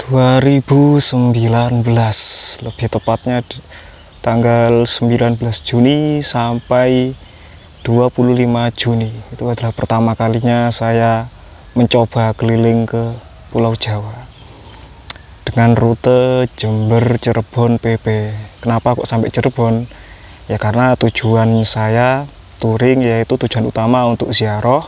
2019, lebih tepatnya tanggal 19 Juni sampai 25 Juni. Itu adalah pertama kalinya saya mencoba keliling ke Pulau Jawa dengan rute Jember, Cirebon, PP. Kenapa kok sampai Cirebon? Ya karena tujuan saya touring, yaitu tujuan utama untuk ziarah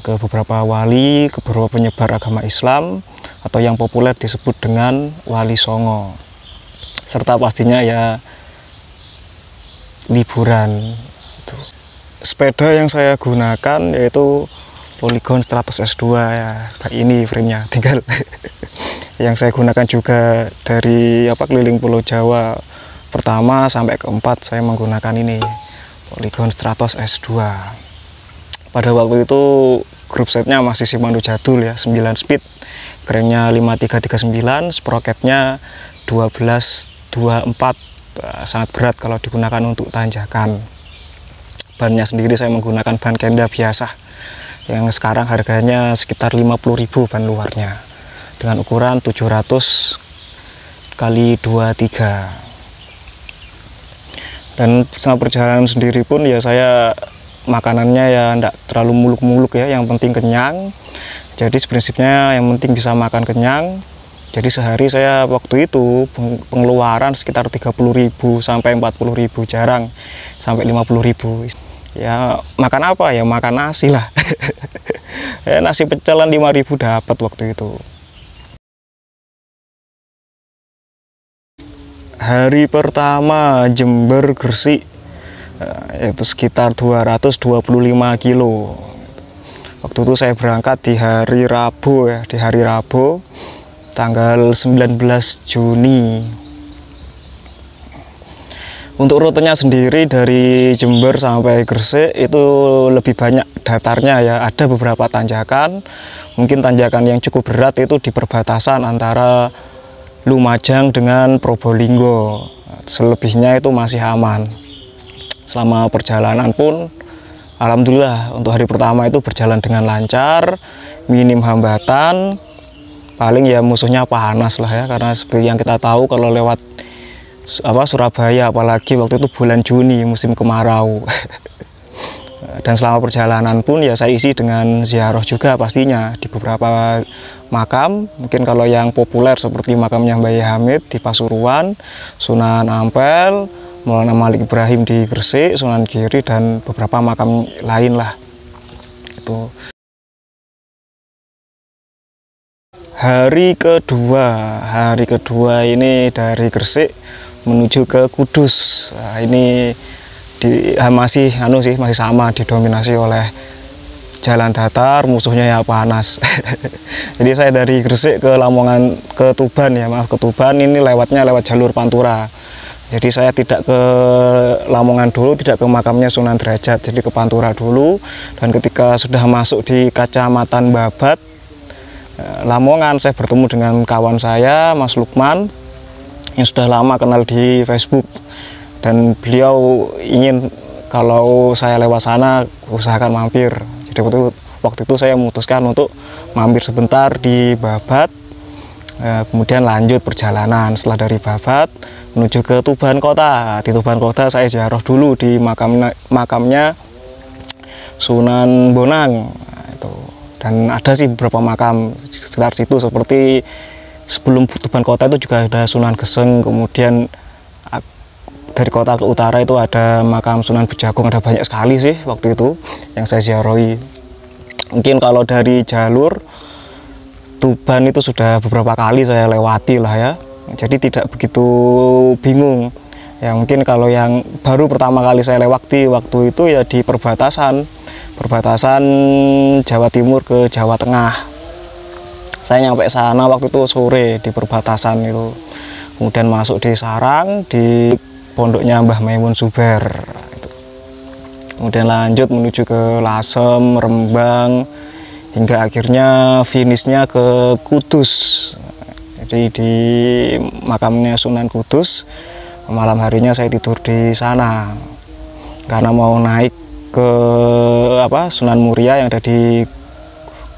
ke beberapa wali, ke beberapa penyebar agama Islam, atau yang populer disebut dengan Wali Songo, serta pastinya ya liburan. Sepeda yang saya gunakan yaitu Polygon Stratos S2 ya, ini framenya tinggal. Yang saya gunakan juga dari keliling Pulau Jawa pertama sampai keempat saya menggunakan ini Polygon Stratos S2. Pada waktu itu grup setnya masih Shimano jadul ya, 9 speed, cranknya 5339, sprocketnya 1224, sangat berat kalau digunakan untuk tanjakan. Bannya sendiri saya menggunakan ban Kenda biasa yang sekarang harganya sekitar 50.000 ban luarnya, dengan ukuran 700 kali 23. Dan selama perjalanan sendiri pun ya saya makanannya ya enggak terlalu muluk-muluk ya, yang penting kenyang. Jadi prinsipnya yang penting bisa makan kenyang. Jadi sehari saya waktu itu pengeluaran sekitar 30.000 sampai 40.000, jarang sampai 50.000. Ya makan apa ya, makan nasi lah. Ya, nasi pecelan 5.000 dapat waktu itu. Hari pertama Jember Gresik yaitu sekitar 225 kilo. Waktu itu saya berangkat di hari Rabu ya, di hari Rabu tanggal 19 Juni. Untuk rutenya sendiri dari Jember sampai Gresik itu lebih banyak datarnya ya, ada beberapa tanjakan. Mungkin tanjakan yang cukup berat itu di perbatasan antara Lumajang dengan Probolinggo. Selebihnya itu masih aman. Selama perjalanan pun alhamdulillah untuk hari pertama itu berjalan dengan lancar, minim hambatan. Paling ya musuhnya panas lah ya, karena seperti yang kita tahu kalau lewat Surabaya, apalagi waktu itu bulan Juni musim kemarau. Dan selama perjalanan pun ya saya isi dengan ziarah juga pastinya di beberapa makam. Mungkin kalau yang populer seperti makamnya Mbah Hamid di Pasuruan, Sunan Ampel, Maulana Malik Ibrahim di Gresik, Sunan Giri, dan beberapa makam lain lah. Itu. Hari kedua ini dari Gresik menuju ke Kudus. Nah, ini masih sama, didominasi oleh jalan datar, musuhnya ya panas. Jadi saya dari Gresik ke Lamongan, ke Tuban ya, ke Tuban ini lewatnya lewat jalur Pantura. Jadi saya tidak ke Lamongan dulu, tidak ke makamnya Sunan Derajat, jadi ke Pantura dulu. Dan ketika sudah masuk di Kecamatan Babat, Lamongan, saya bertemu dengan kawan saya, Mas Lukman, yang sudah lama kenal di Facebook. Dan beliau ingin kalau saya lewat sana, usahakan mampir. Jadi waktu itu saya memutuskan untuk mampir sebentar di Babat, kemudian lanjut perjalanan. Setelah dari Babat menuju ke Tuban Kota. Di Tuban Kota saya ziarah dulu di makamnya Sunan Bonang. Nah, itu. Dan ada sih beberapa makam sekitar situ, seperti sebelum Tuban Kota itu juga ada Sunan Geseng, kemudian dari kota ke utara itu ada makam Sunan Bejagung. Ada banyak sekali sih waktu itu yang saya ziarahi. Mungkin kalau dari jalur Tuban itu sudah beberapa kali saya lewati lah ya, jadi tidak begitu bingung ya. Mungkin kalau yang baru pertama kali saya lewati waktu itu ya di perbatasan Jawa Timur ke Jawa Tengah. Saya nyampe sana waktu itu sore di perbatasan itu, kemudian masuk di sarang di pondoknya Mbah Maimun Zuber itu. Kemudian lanjut menuju ke Lasem, Rembang, hingga akhirnya finishnya ke Kudus. Jadi di makamnya Sunan Kudus, malam harinya saya tidur di sana karena mau naik ke Sunan Muria yang ada di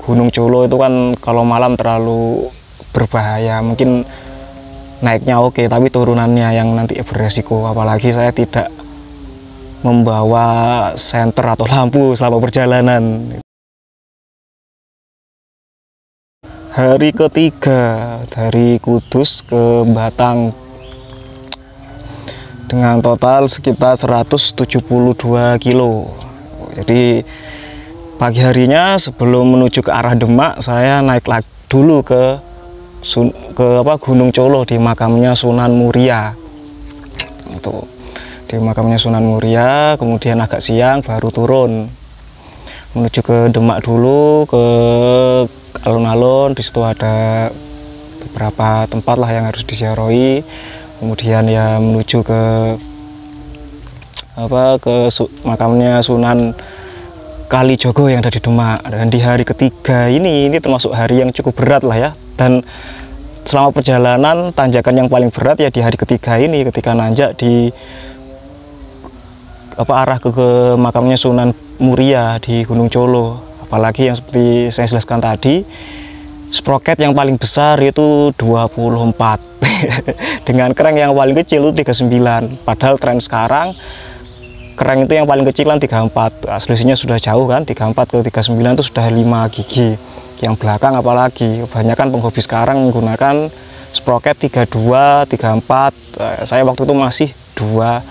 Gunung Colo. Itu kan kalau malam terlalu berbahaya. Mungkin naiknya oke, tapi turunannya yang nanti beresiko. Apalagi saya tidak membawa senter atau lampu selama perjalanan. Hari ketiga dari Kudus ke Batang dengan total sekitar 172 kilo. Jadi pagi harinya sebelum menuju ke arah Demak, saya naik lagi dulu ke Gunung Colo di makamnya Sunan Muria. Itu di makamnya Sunan Muria, kemudian agak siang baru turun menuju ke Demak dulu, ke alun-alun. Di situ ada beberapa tempat lah yang harus diziarahi. Kemudian ya menuju ke makamnya Sunan Kalijogo yang ada di Demak. Dan di hari ketiga ini termasuk hari yang cukup berat lah ya. Dan selama perjalanan tanjakan yang paling berat ya di hari ketiga ini, ketika nanjak di arah ke makamnya Sunan Muria di Gunung Colo. Apalagi yang seperti saya jelaskan tadi, sproket yang paling besar itu 24 dengan kereng yang paling kecil itu 39. Padahal tren sekarang kereng itu yang paling kecil kan 34, selisihnya sudah jauh kan, 34 ke 39 itu sudah 5 gigi. Yang belakang apalagi, kebanyakan penghobi sekarang menggunakan sproket 32, 34. Saya waktu itu masih 24.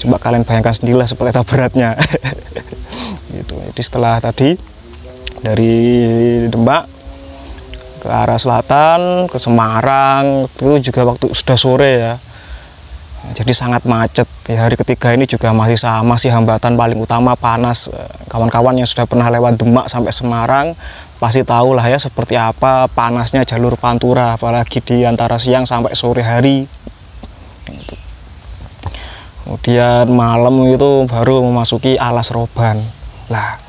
Coba kalian bayangkan sendirilah seperti apa beratnya. Gitu. Jadi setelah tadi dari Demak ke arah selatan ke Semarang, itu juga waktu sudah sore ya. Jadi sangat macet. Di hari ketiga ini juga masih hambatan paling utama panas. Kawan-kawan yang sudah pernah lewat Demak sampai Semarang pasti tahu lah ya seperti apa panasnya jalur Pantura, apalagi di antara siang sampai sore hari. Kemudian malam itu baru memasuki Alas Roban. Lah,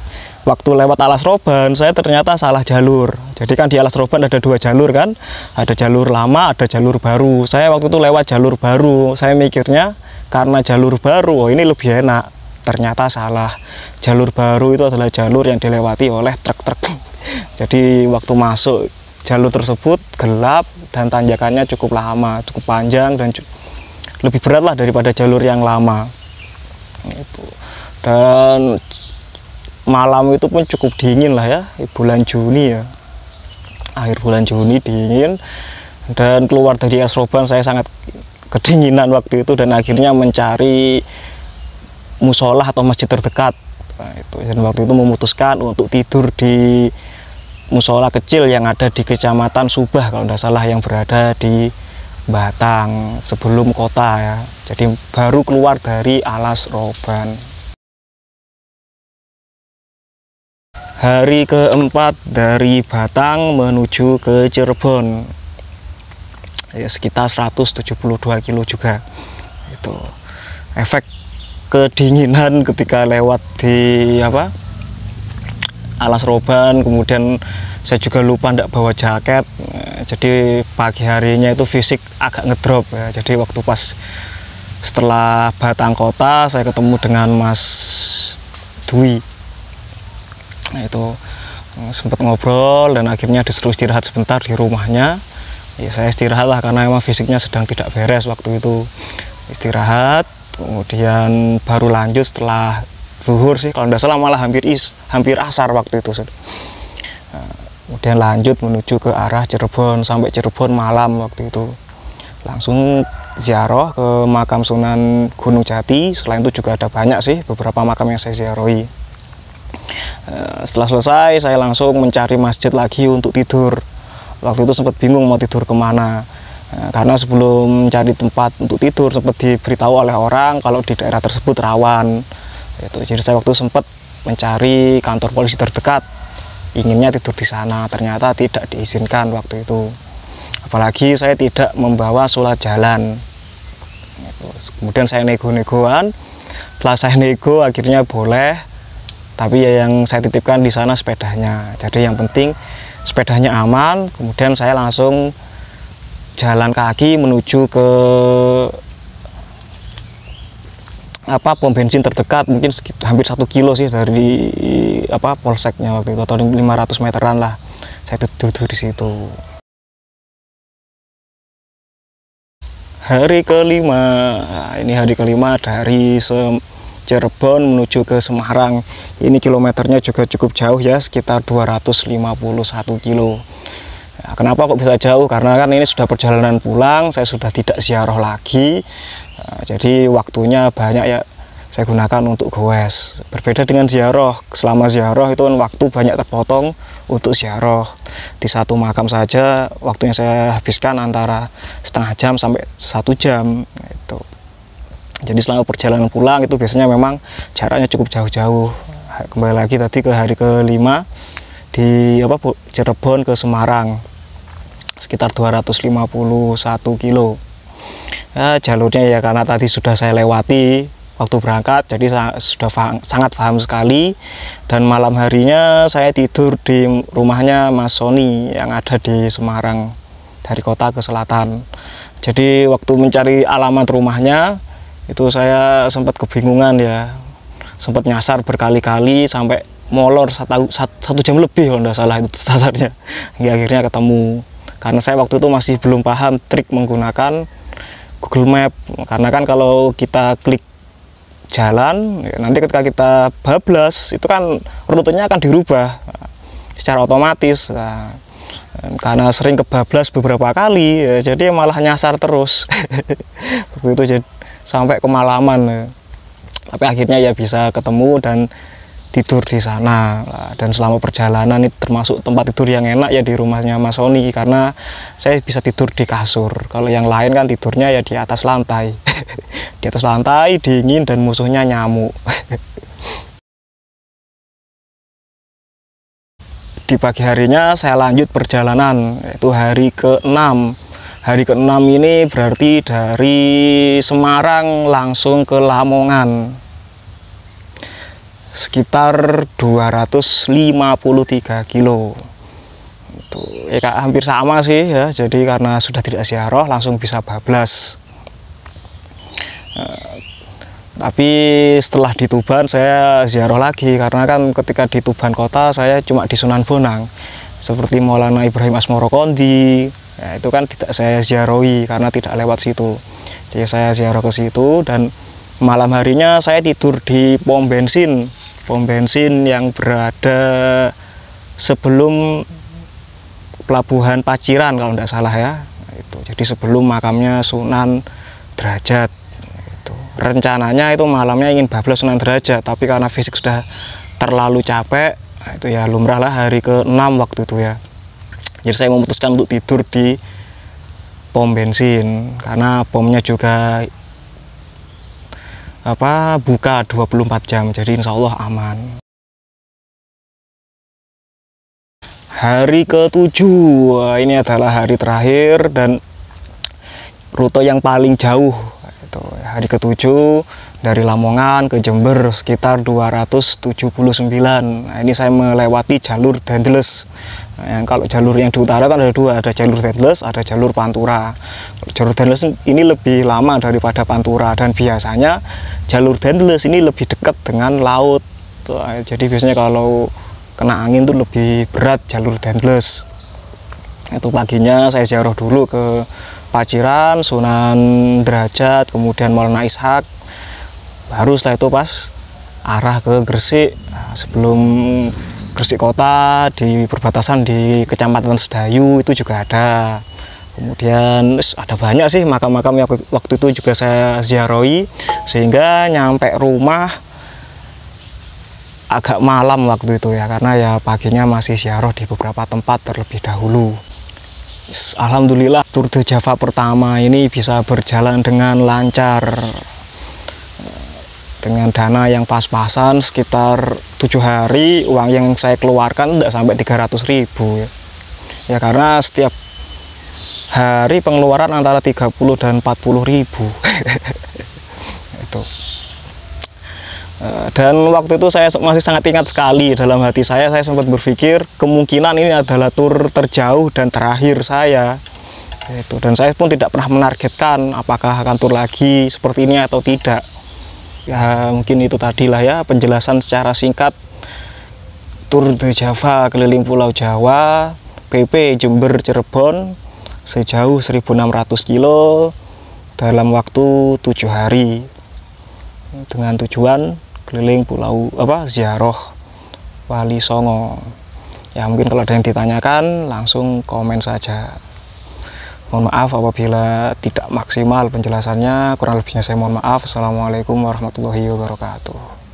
waktu lewat Alas Roban saya ternyata salah jalur. Jadi kan di Alas Roban ada 2 jalur kan, ada jalur lama, ada jalur baru. Saya waktu itu lewat jalur baru. Saya mikirnya karena jalur baru, oh ini lebih enak. Ternyata salah. Jalur baru itu adalah jalur yang dilewati oleh truk-truk. Jadi waktu masuk jalur tersebut gelap dan tanjakannya cukup lama, cukup panjang dan lebih berat lah daripada jalur yang lama. Dan malam itu pun cukup dingin lah ya, bulan Juni ya, akhir bulan Juni dingin. Dan keluar dari Alas Roban saya sangat kedinginan waktu itu, dan akhirnya mencari musola atau masjid terdekat. Dan waktu itu memutuskan untuk tidur di musola kecil yang ada di Kecamatan Subah kalau tidak salah, yang berada di Batang sebelum kota ya. Jadi baru keluar dari Alas Roban. Hari keempat dari Batang menuju ke Cirebon, ya, sekitar 172 kilo juga. Itu efek kedinginan ketika lewat di Alas Roban. Kemudian saya juga lupa tidak bawa jaket, jadi pagi harinya itu fisik agak ngedrop ya. Jadi waktu pas setelah Batang kota saya ketemu dengan Mas Dwi. Nah, itu sempat ngobrol dan akhirnya disuruh istirahat sebentar di rumahnya. Ya, saya istirahat lah karena memang fisiknya sedang tidak beres waktu itu. Istirahat, kemudian baru lanjut setelah zuhur sih kalau tidak salah, malah hampir asar waktu itu. Nah, kemudian lanjut menuju ke arah Cirebon, sampai Cirebon malam waktu itu. Langsung ziarah ke makam Sunan Gunung Jati. Selain itu juga ada banyak sih beberapa makam yang saya ziarahi. Setelah selesai saya langsung mencari masjid lagi untuk tidur. Waktu itu sempat bingung mau tidur kemana, karena sebelum mencari tempat untuk tidur sempat diberitahu oleh orang kalau di daerah tersebut rawan. Jadi saya waktu sempat mencari kantor polisi terdekat, inginnya tidur di sana. Ternyata tidak diizinkan waktu itu, apalagi saya tidak membawa surat jalan. Kemudian saya nego-negoan. Setelah saya nego akhirnya boleh, tapi ya yang saya titipkan di sana sepedanya. Jadi yang penting sepedanya aman. Kemudian saya langsung jalan kaki menuju ke pom bensin terdekat, mungkin hampir 1 kilo sih dari polseknya waktu itu, atau 500 meteran lah. saya tidur di situ. Hari kelima, nah, ini hari kelima dari Cirebon menuju ke Semarang. Ini kilometernya juga cukup jauh ya, sekitar 251 kilo. Nah, kenapa kok bisa jauh? Karena kan ini sudah perjalanan pulang, saya sudah tidak ziarah lagi. Nah, jadi waktunya banyak ya saya gunakan untuk goes. Berbeda dengan ziarah, selama ziarah itu kan waktu banyak terpotong untuk ziarah. Di satu makam saja waktu yang saya habiskan antara setengah jam sampai 1 jam itu. Jadi selama perjalanan pulang itu biasanya memang jaraknya cukup jauh-jauh. Kembali lagi tadi ke hari kelima di Cirebon ke Semarang, sekitar 251 kilo. Ya, jalurnya ya karena tadi sudah saya lewati waktu berangkat, jadi sudah sangat paham sekali. Dan malam harinya saya tidur di rumahnya Mas Sony yang ada di Semarang, dari kota ke selatan. Jadi waktu mencari alamat rumahnya itu saya sempat kebingungan ya, sempat nyasar berkali-kali sampai molor satu jam lebih kalau tidak salah itu sasarnya, hingga akhirnya ketemu. Karena saya waktu itu masih belum paham trik menggunakan Google Map, karena kan kalau kita klik jalan nanti ketika kita bablas itu kan rutenya akan dirubah secara otomatis. Nah, karena sering kebablas beberapa kali ya, jadi malah nyasar terus. Waktu itu jadi sampai kemalaman, tapi akhirnya ya bisa ketemu dan tidur di sana. Dan selama perjalanan itu termasuk tempat tidur yang enak ya di rumahnya Mas Sony, karena saya bisa tidur di kasur. Kalau yang lain kan tidurnya ya di atas lantai. Di atas lantai dingin dan musuhnya nyamuk. Di pagi harinya saya lanjut perjalanan, yaitu hari ke-6. Hari ke-6 ini berarti dari Semarang langsung ke Lamongan, sekitar 253 kilo. Itu ya hampir sama sih ya, jadi karena sudah tidak ziarah langsung bisa bablas. Tapi setelah di Tuban saya ziarah lagi, karena kan ketika di Tuban kota saya cuma di Sunan Bonang, seperti Maulana Ibrahim Asmoro Kondi. Ya, itu kan tidak saya ziarahi karena tidak lewat situ. Jadi saya ziarah ke situ, dan malam harinya saya tidur di pom bensin yang berada sebelum pelabuhan Paciran kalau tidak salah ya. Itu jadi sebelum makamnya Sunan Derajat. Itu rencananya itu malamnya ingin bablas Sunan Derajat, tapi karena fisik sudah terlalu capek, itu ya lumrah lah hari ke-6 waktu itu ya. Jadi saya memutuskan untuk tidur di pom bensin karena pomnya juga buka 24 jam, jadi insya Allah aman. Hari ke-7 ini adalah hari terakhir dan rute yang paling jauh. Itu hari ke-7 dari Lamongan ke Jember sekitar 279. Nah, ini saya melewati jalur Dendles. Nah, kalau jalur yang di utara kan ada dua, ada jalur Dendles, ada jalur Pantura. Jalur Dendles ini lebih lama daripada Pantura, dan biasanya jalur Dendles ini lebih dekat dengan laut. Jadi biasanya kalau kena angin tuh lebih berat jalur Dendles. Itu paginya saya ziarah dulu ke Paciran, Sunan Derajat, kemudian Maulana Ishak. Baru setelah itu pas arah ke Gresik. Sebelum Gresik kota, di perbatasan di Kecamatan Sedayu itu juga ada. Kemudian ada banyak sih makam-makam yang waktu itu juga saya ziarahi, sehingga nyampe rumah agak malam waktu itu ya, karena ya paginya masih ziarah di beberapa tempat terlebih dahulu. Alhamdulillah Tour de Java pertama ini bisa berjalan dengan lancar, dengan dana yang pas-pasan. Sekitar 7 hari uang yang saya keluarkan tidak sampai 300.000 ya. Ya karena setiap hari pengeluaran antara 30 dan 40.000. Itu. Dan waktu itu saya masih sangat ingat sekali, dalam hati saya sempat berpikir kemungkinan ini adalah tur terjauh dan terakhir saya. Itu. Dan saya pun tidak pernah menargetkan apakah akan tur lagi seperti ini atau tidak. Ya mungkin itu tadilah ya penjelasan secara singkat Tour de Java keliling Pulau Jawa PP Jember Cirebon sejauh 1.600 kilo dalam waktu 7 hari dengan tujuan keliling pulau ziarah Wali Songo. Ya mungkin kalau ada yang ditanyakan langsung komen saja. Mohon maaf apabila tidak maksimal penjelasannya, kurang lebihnya saya mohon maaf. Assalamualaikum warahmatullahi wabarakatuh.